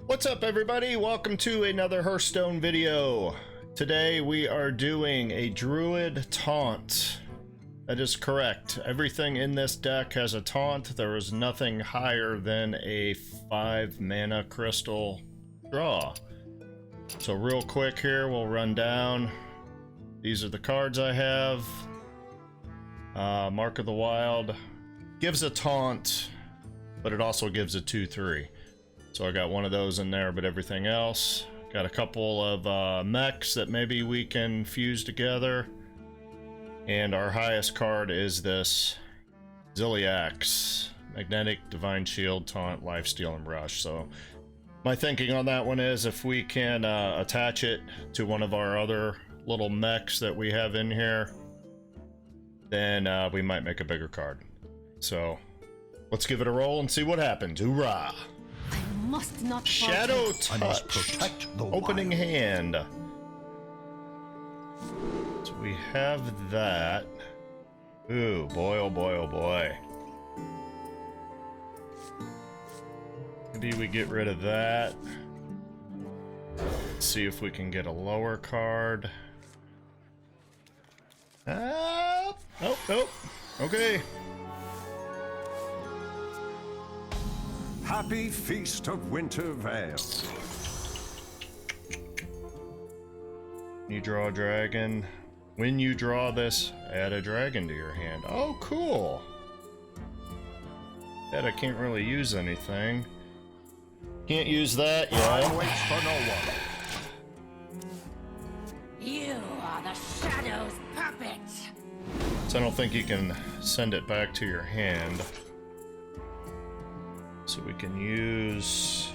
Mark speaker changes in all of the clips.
Speaker 1: What's up, everybody? Welcome to another Hearthstone video. Today we are doing a Druid Taunt. That is correct. Everything in this deck has a taunt. There is nothing higher than a 5 mana crystal draw. So real quick here, we'll run down. These are the cards I have. Mark of the Wild gives a taunt, but it also gives a 2/3. So I got one of those in there, but everything else. Got a couple of mechs that maybe we can fuse together. And our highest card is this Zilliax. Magnetic, Divine Shield, Taunt, Lifesteal, and Rush. So my thinking on that one is if we can attach it to one of our other little mechs that we have in here, then we might make a bigger card. So let's give it a roll and see what happens. Hoorah!
Speaker 2: Must not
Speaker 1: Shadow Touch. Opening hand. So we have that. Ooh, boy, oh boy, oh boy. Maybe we get rid of that. Let's see if we can get a lower card. Nope, nope. Okay.
Speaker 3: Happy Feast of Winter Vale.
Speaker 1: You draw a dragon. When you draw this, add a dragon to your hand. Oh, cool. Bet I can't really use anything. Can't use that yet.
Speaker 3: Time waits for no one.
Speaker 2: You are the Shadow's puppet.
Speaker 1: So I don't think you can send it back to your hand. So we can use...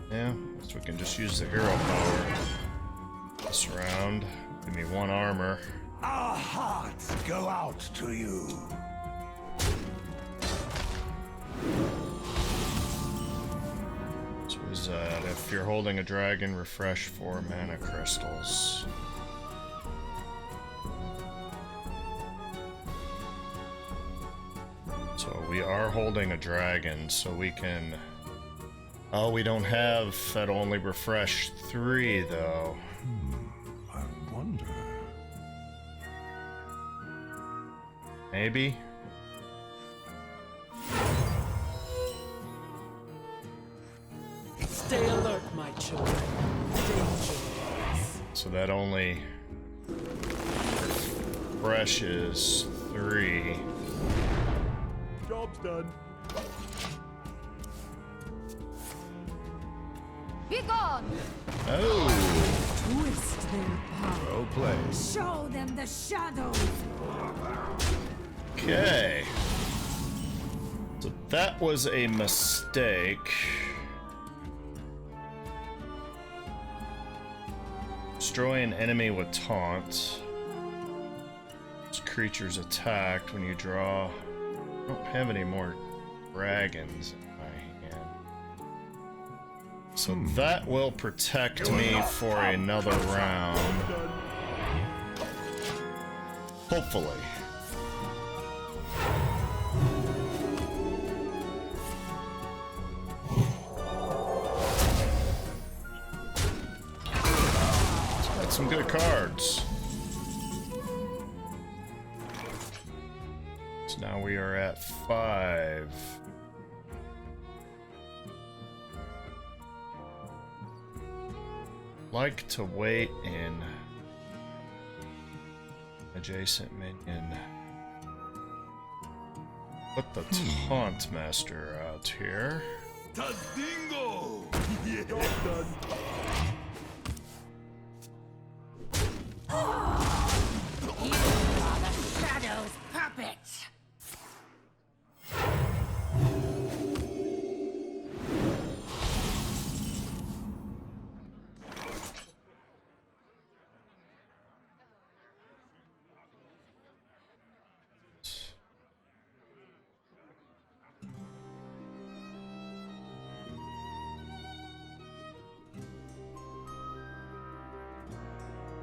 Speaker 1: Yeah, so we can just use the hero power this round. Give me 1 armor.
Speaker 3: Our hearts go out to you.
Speaker 1: So is that if you're holding a dragon, refresh 4 mana crystals. So we are holding a dragon, so we can... Oh, we don't have... That only refresh 3, though.
Speaker 3: I wonder...
Speaker 1: Maybe?
Speaker 4: Stay alert, my children. Danger.
Speaker 1: So that only... refreshes 3.
Speaker 4: Job's done.
Speaker 2: Be gone.
Speaker 1: Oh!
Speaker 2: Twist their power.
Speaker 3: Well played.
Speaker 2: Show them the shadows.
Speaker 1: Okay. So that was a mistake. Destroy an enemy with taunt. This creature's attacked when you draw. I don't have any more dragons in my hand. So that will protect me for another round. Hopefully. That's some good cards. So now we are at 5. Like to wait in adjacent minion. Put the Taunt Master out here.
Speaker 3: Tadingo!
Speaker 4: Job done.
Speaker 2: You are the Shadow's puppet.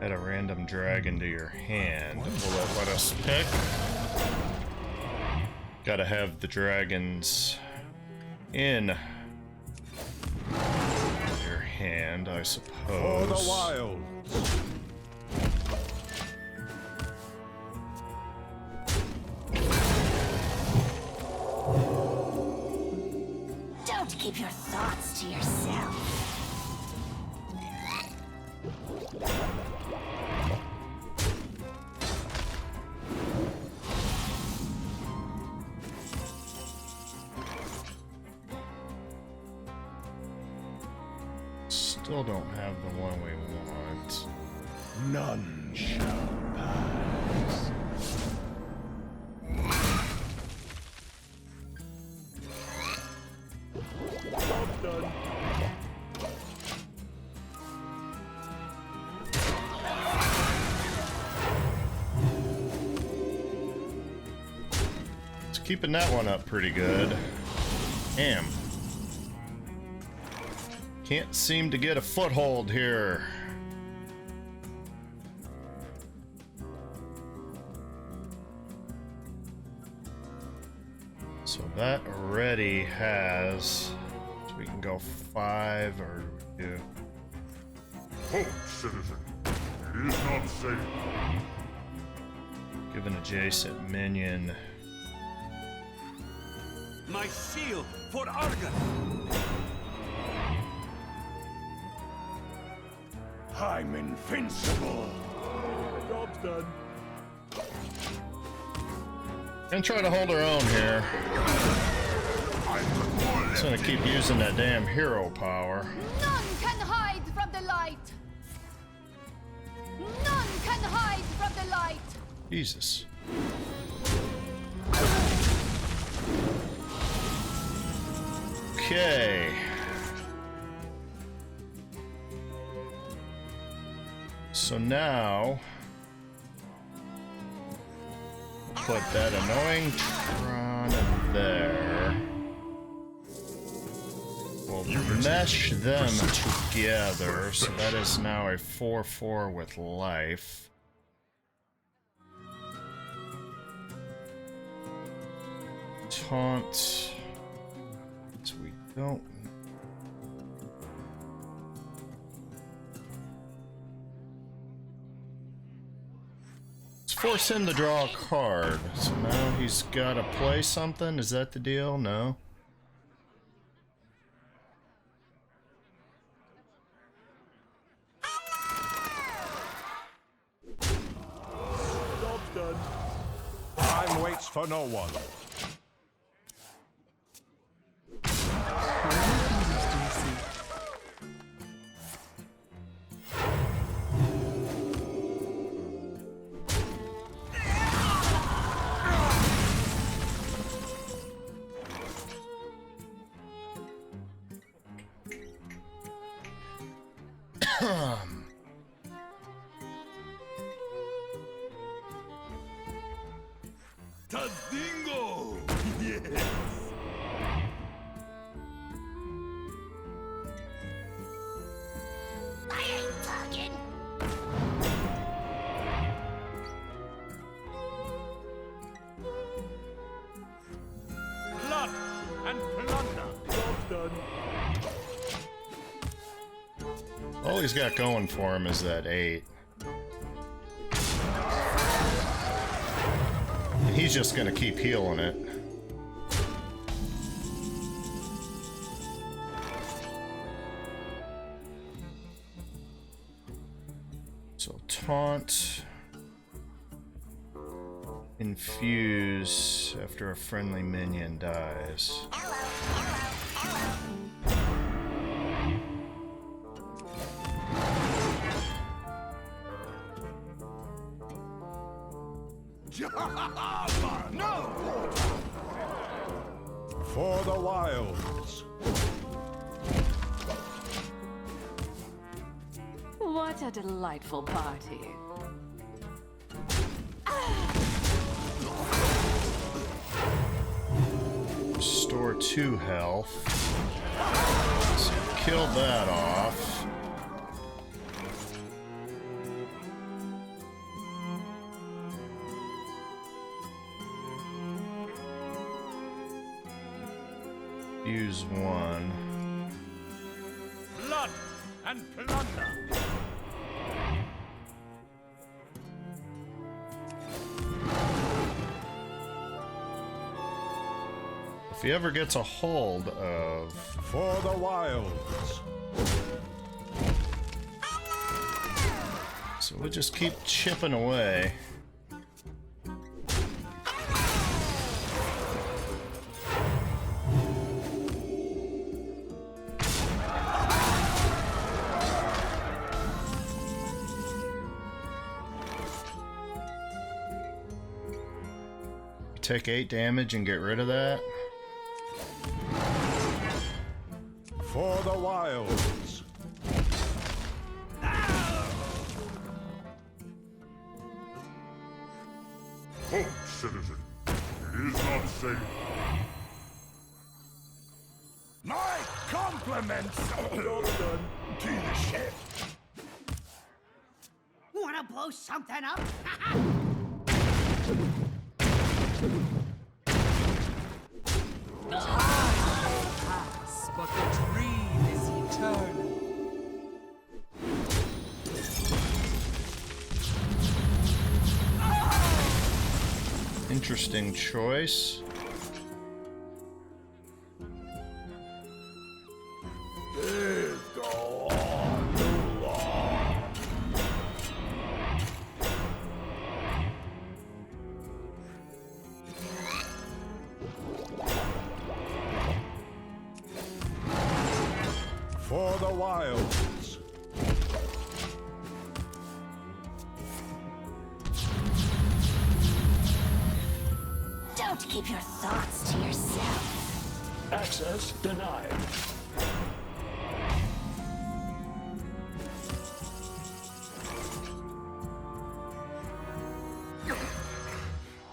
Speaker 1: Add a random dragon to your hand. Will it let us pick? Gotta have the dragons in hand, I
Speaker 3: For
Speaker 1: suppose.
Speaker 3: the wild.
Speaker 2: Don't keep your thoughts to yourself.
Speaker 1: Still don't have the one we want.
Speaker 3: None shall pass.
Speaker 4: Job's done.
Speaker 1: It's keeping that one up pretty good. Damn. Can't seem to get a foothold here. So that already has, so we can go 5 or do.
Speaker 5: Halt, citizen. It is not safe.
Speaker 1: Give an adjacent minion.
Speaker 3: My shield for Argon. I'm invincible.
Speaker 4: Job's done.
Speaker 1: And try to hold our own here. It's gonna keep using that damn hero power.
Speaker 2: None can hide from the light. None can hide from the light.
Speaker 1: Jesus. Okay. So now, put that annoying Tron in there. We'll mesh them together, so that is now a 4/4 with life. Taunt. So we don't. Let's force him to draw a card. So now he's got to play something. Is that the deal? No.
Speaker 4: Job's done.
Speaker 3: Time waits for no one. Tadingo! Yes!
Speaker 2: I ain't talking.
Speaker 3: Blood and plunder!
Speaker 4: Job's done.
Speaker 1: All he's got going for him is that 8. And he's just gonna keep healing it. So taunt, infuse after a friendly minion dies.
Speaker 3: No! For the wilds.
Speaker 6: What a delightful party.
Speaker 1: Restore 2 health. So kill that off. Use 1.
Speaker 3: Blood and plunder.
Speaker 1: If he ever gets a hold of...
Speaker 3: For the wilds.
Speaker 1: So we'll just keep chipping away. Take 8 damage and get rid of that.
Speaker 3: For the wilds.
Speaker 5: Halt, citizen. It is not safe.
Speaker 3: My compliments
Speaker 4: Job done.
Speaker 3: to the ship.
Speaker 2: Wanna blow something up?
Speaker 7: But the dream is eternal.
Speaker 1: Interesting choice.
Speaker 3: Go on too long. For the wilds.
Speaker 2: Don't keep your thoughts to yourself.
Speaker 4: Access denied.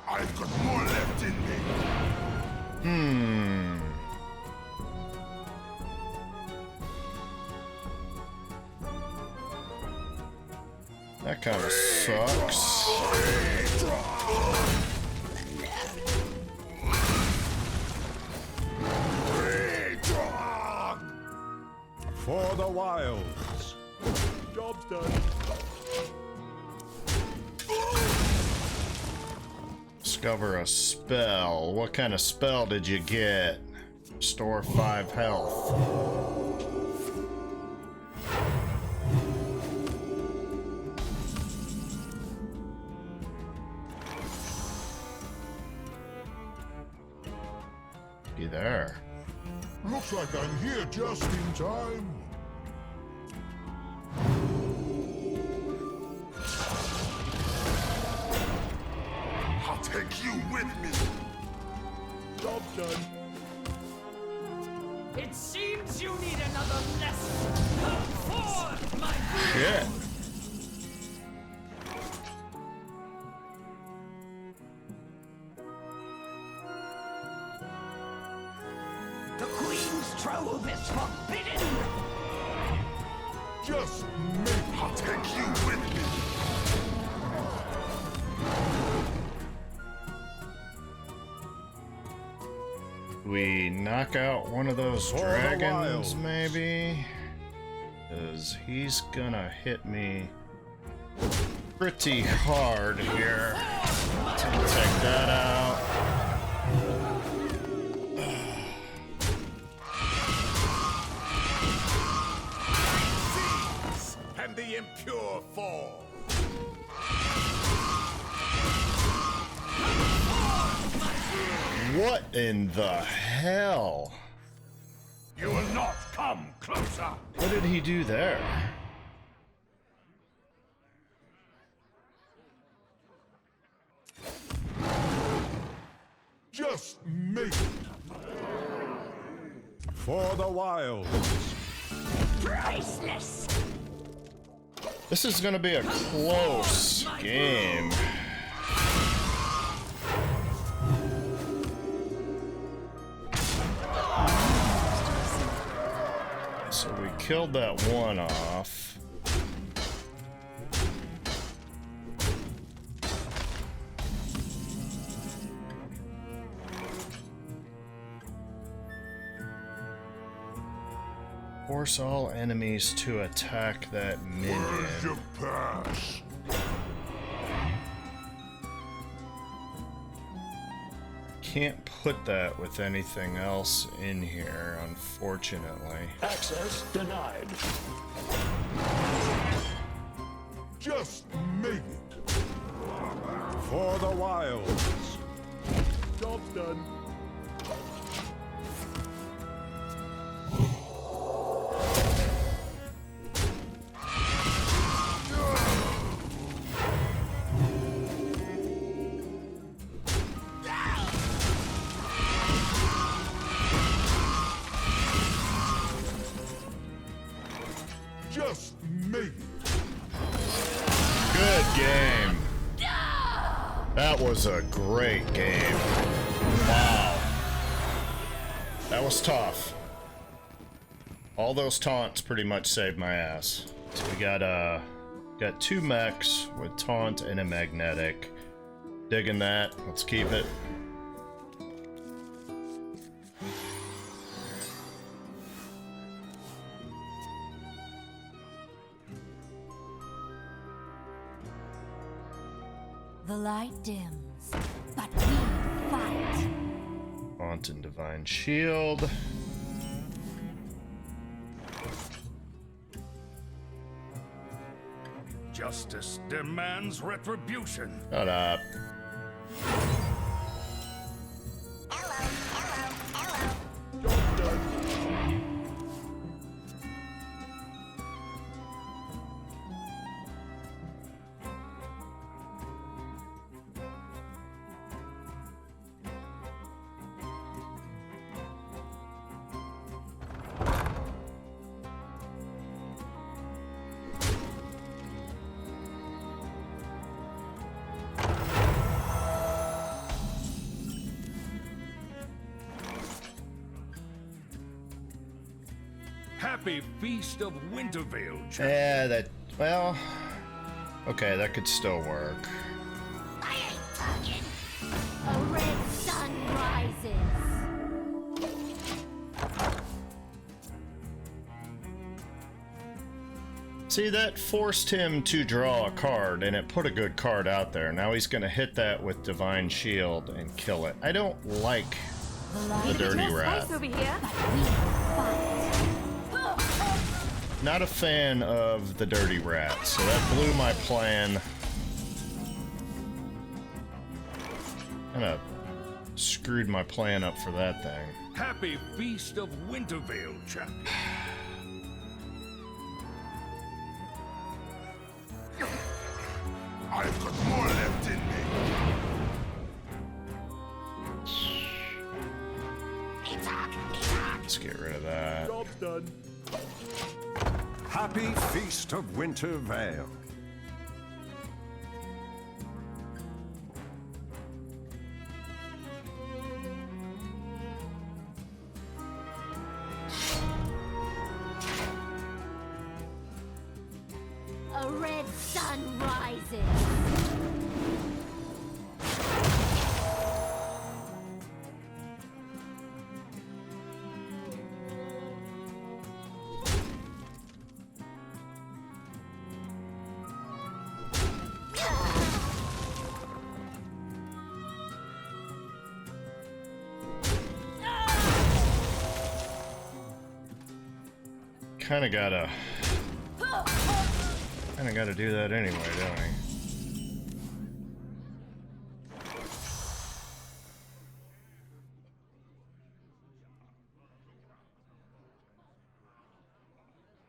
Speaker 3: I've got more left in me.
Speaker 1: That kind of sucks.
Speaker 3: For the wilds.
Speaker 4: Job's done.
Speaker 1: Discover a spell. What kind of spell did you get? Restore 5 health. Be there.
Speaker 5: Looks like I'm here just in time.
Speaker 3: I'll take you with me.
Speaker 4: Job's done.
Speaker 7: It seems you need another lesson. Come forth, my
Speaker 1: Shit.
Speaker 7: The Queen's trove is forbidden.
Speaker 3: Just me. I'll take you with me.
Speaker 1: We knock out one of those
Speaker 3: For the
Speaker 1: dragons,
Speaker 3: wilds.
Speaker 1: maybe? Because he's gonna hit me pretty hard here. Take that out.
Speaker 3: And the impure fall.
Speaker 1: What in the hell?
Speaker 3: You will not come closer.
Speaker 1: What did he do there?
Speaker 3: Just me. For the wilds.
Speaker 2: Priceless.
Speaker 1: This is gonna be a close game. So we killed that one off. Force all enemies to attack that minion.
Speaker 3: Where's your pass?
Speaker 1: Can't put that with anything else in here, unfortunately.
Speaker 4: Access denied.
Speaker 3: Just make it.
Speaker 8: For the wilds.
Speaker 4: Job's done.
Speaker 3: Just make it.
Speaker 1: Good game. That was a great game. Wow. That was tough. All those taunts pretty much saved my ass. So we got 2 mechs with taunt and a magnetic. Digging that. Let's keep it.
Speaker 2: The light dims, but we fight.
Speaker 1: Taunt and divine shield.
Speaker 5: Justice demands retribution.
Speaker 1: Shut up.
Speaker 4: Job's done.
Speaker 5: Happy Feast of Wintervale, champ.
Speaker 1: Yeah, that, well, okay, that could still work.
Speaker 2: I ain't talking. A red sun rises.
Speaker 1: See, that forced him to draw a card, and it put a good card out there. Now he's gonna hit that with divine shield and kill it. I don't like the dirty rat.
Speaker 6: Space over here.
Speaker 2: But we fight.
Speaker 1: Not a fan of the dirty rat, so that blew my plan. Kinda screwed my plan up for that thing.
Speaker 5: Happy Feast of Wintervale, champ.
Speaker 3: I've got more left in me.
Speaker 1: Let's get rid of that.
Speaker 4: Job's done.
Speaker 8: Happy Feast of Wintervale.
Speaker 2: A red sun rises.
Speaker 1: Kinda gotta do that anyway, don't we?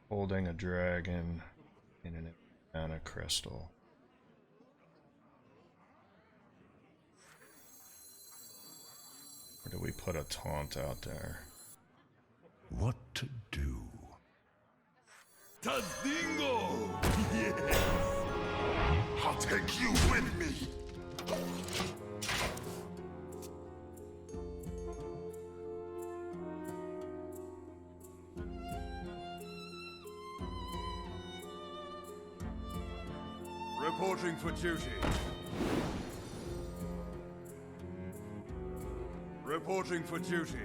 Speaker 1: Holding a dragon in an mana crystal. Or do we put a taunt out there?
Speaker 8: What to do?
Speaker 3: Tadingo! Yes! I'll take you with me!
Speaker 9: Reporting for duty. Reporting for duty.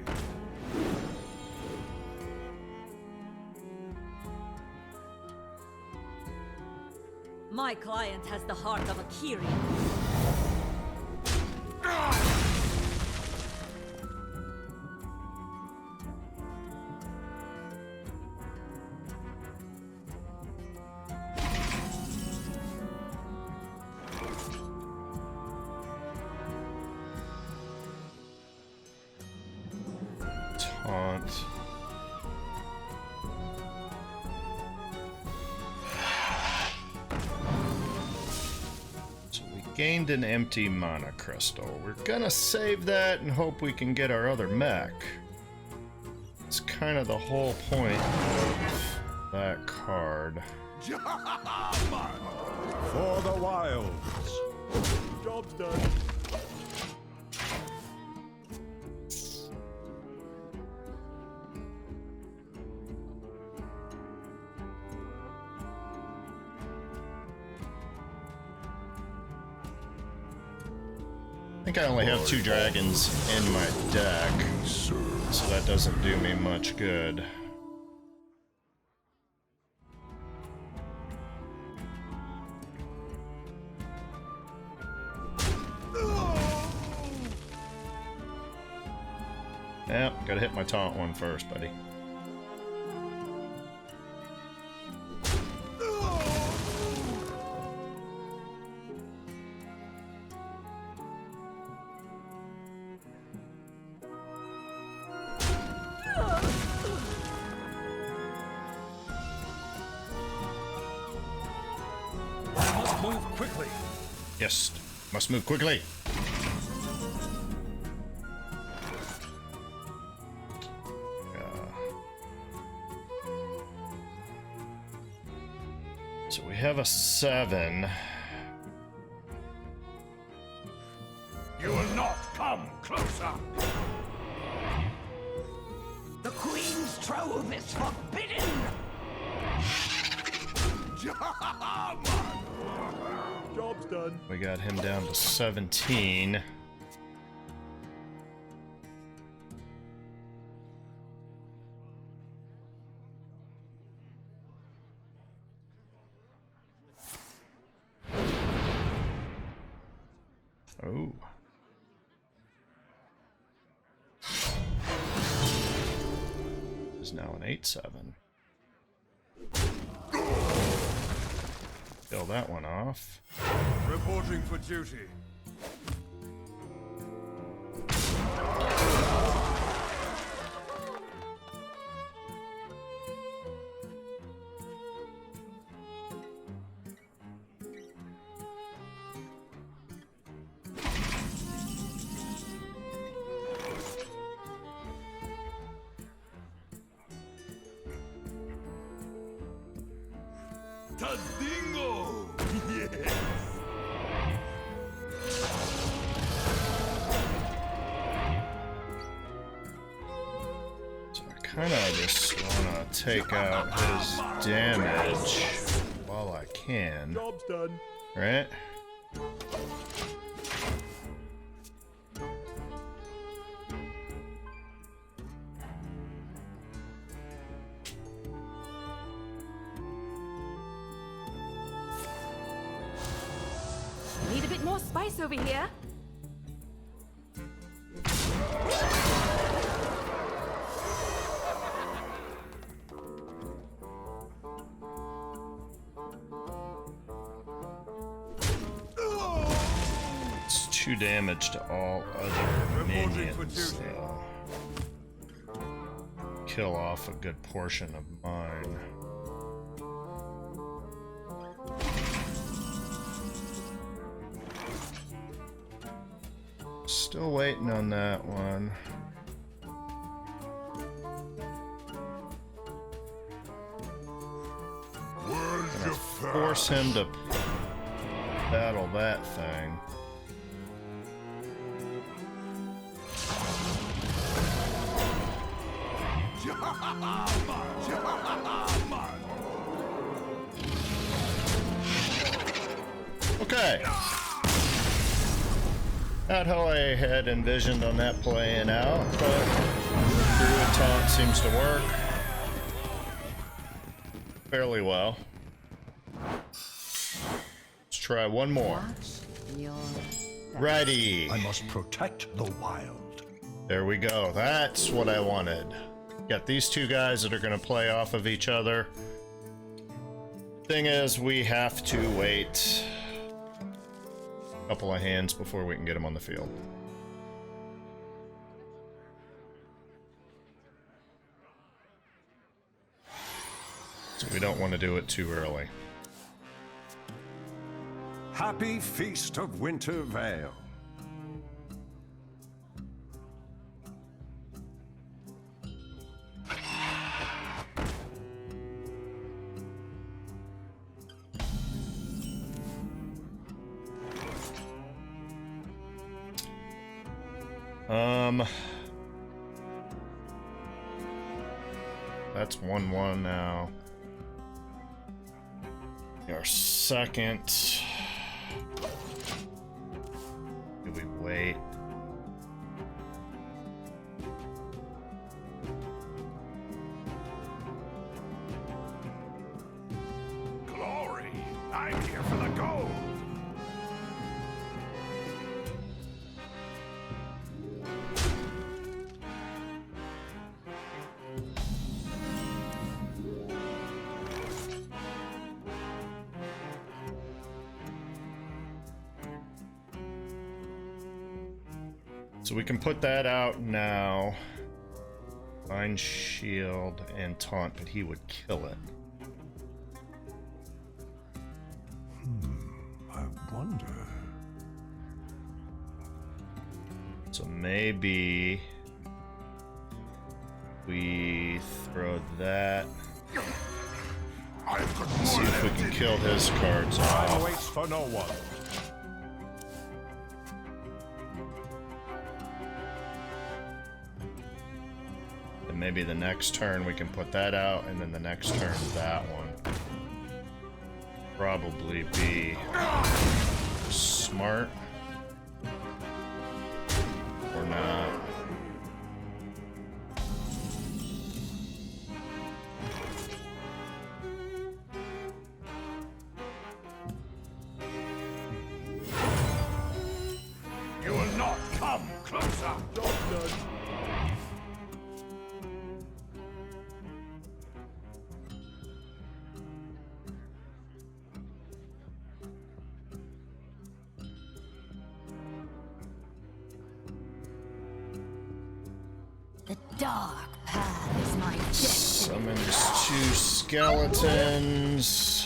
Speaker 10: My client has the heart of a Kyrian.
Speaker 1: Taunt. So we gained an empty mana crystal. We're gonna save that and hope we can get our other mech. It's kind of the whole point of that card.
Speaker 8: For the wilds.
Speaker 4: Job's done.
Speaker 1: I think I only have 2 dragons in my deck, so that doesn't do me much good. Yep, gotta hit my taunt one first, buddy.
Speaker 9: Move quickly.
Speaker 1: Yes, must move quickly. So we have a 7.
Speaker 3: You will not come closer.
Speaker 7: The Queen's trove is forbidden!
Speaker 4: Job's done.
Speaker 1: We got him down to 17. Oh. Is now an 8/7. Kill that one off.
Speaker 9: Reporting for duty.
Speaker 3: Tadingo! Yes!
Speaker 1: So I kind of just want to take out his damage while I can.
Speaker 4: Job's done.
Speaker 1: Right?
Speaker 6: Need a bit more spice over here.
Speaker 1: It's 2 damage to all other minions, so kill off a good portion of mine. Still waiting on that one. Gonna force him to battle that thing. Okay. Not how I had envisioned on that playing out, but Druid Taunt seems to work fairly well. try one more. Righty.
Speaker 8: I must protect the wild.
Speaker 1: There we go. That's what I wanted. Got these two guys that are going to play off of each other. Thing is, we have to wait a couple of hands before we can get them on the field. So we don't want to do it too early.
Speaker 8: Happy Feast of Winter Vale.
Speaker 1: That's 1-1 now. Our second. Do we wait?
Speaker 3: Glory! I'm here for the gold!
Speaker 1: So we can put that out now. Divine Shield and Taunt, but he would kill it.
Speaker 8: I wonder.
Speaker 1: So maybe we throw that. See if we can kill his cards
Speaker 8: Time
Speaker 1: off.
Speaker 8: waits for no one.
Speaker 1: And maybe the next turn we can put that out, and then the next turn that one. Probably be smart. Or not.
Speaker 3: You will not come closer!
Speaker 4: Job's done.
Speaker 2: The dark path is my destiny.
Speaker 1: Summons 2 skeletons.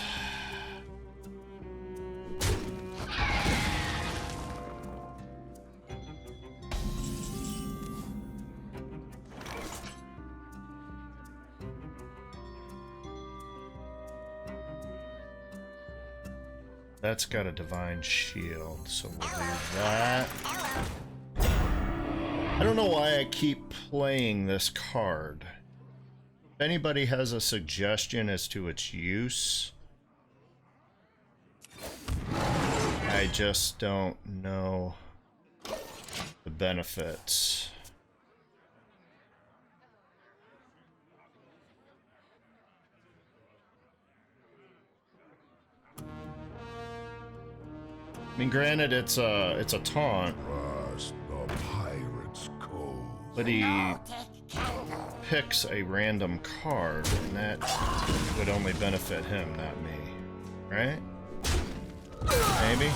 Speaker 1: That's got a divine shield, so we'll do that. I don't know why I keep playing this card. If anybody has a suggestion as to its use, I just don't know the benefits. I mean, granted, it's a taunt,
Speaker 3: Trust the pirate's code.
Speaker 1: but he picks a random card, and that would only benefit him, not me. Right? Maybe?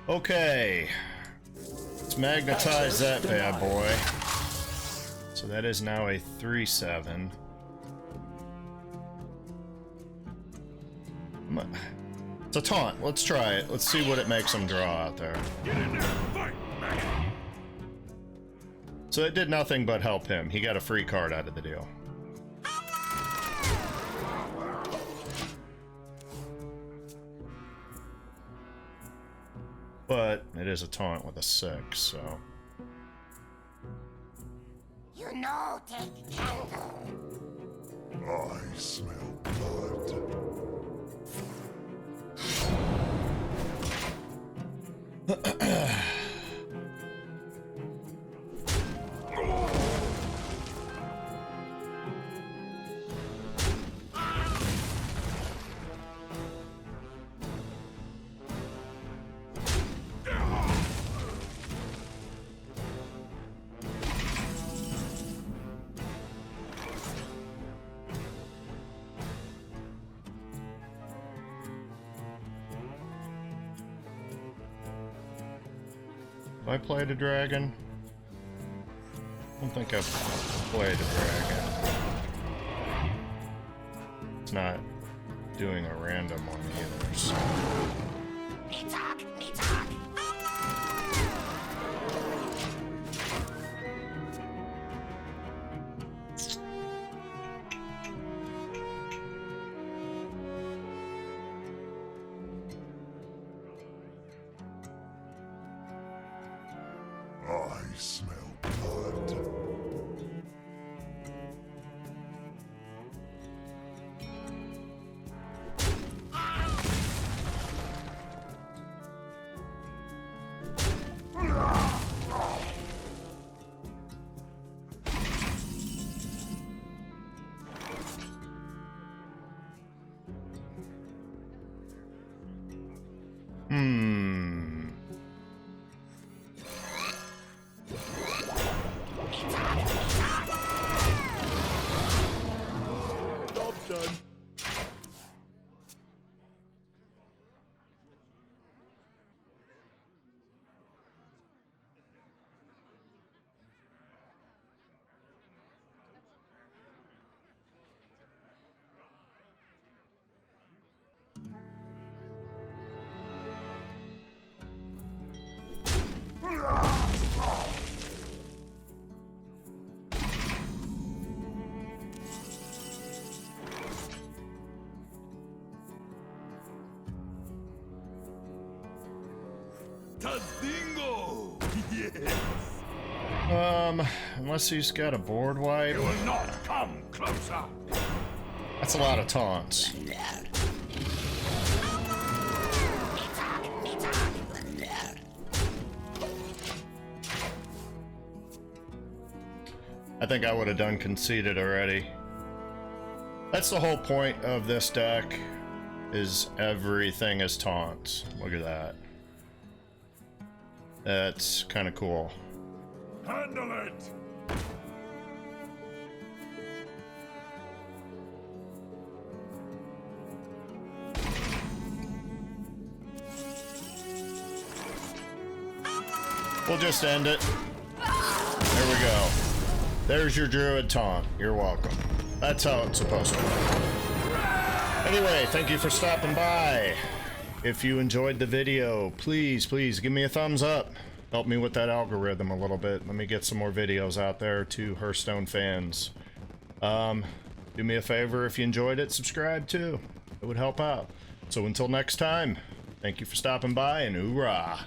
Speaker 1: Okay. Let's magnetize that bad boy. So that is now a 3/7. It's a taunt. Let's try it. Let's see what it makes him draw out there.
Speaker 3: Get in there, fight, maggot!
Speaker 1: So it did nothing but help him. He got a free card out of the deal. But it is a taunt with a 6, so.
Speaker 3: You know, take candle. I smell blood.
Speaker 1: Have I played a dragon? I don't think I've played a dragon. It's not doing a random one either, so.
Speaker 3: I smell blood.
Speaker 4: Job's done.
Speaker 3: Tazingo! Yes!
Speaker 1: Unless he's got a board wipe.
Speaker 3: You will not come closer!
Speaker 1: That's a lot of taunts. I think I would have done conceded already. That's the whole point of this deck, is everything is taunts. Look at that. That's kind of cool.
Speaker 3: Handle it!
Speaker 1: We'll just end it. There we go. There's your Druid Taunt. You're welcome. That's how it's supposed to work. Anyway, thank you for stopping by. If you enjoyed the video, please give me a thumbs up. Help me with that algorithm a little bit. Let me get some more videos out there to Hearthstone fans. Do me a favor, if you enjoyed it, subscribe too. It would help out. So until next time, thank you for stopping by, and hoorah!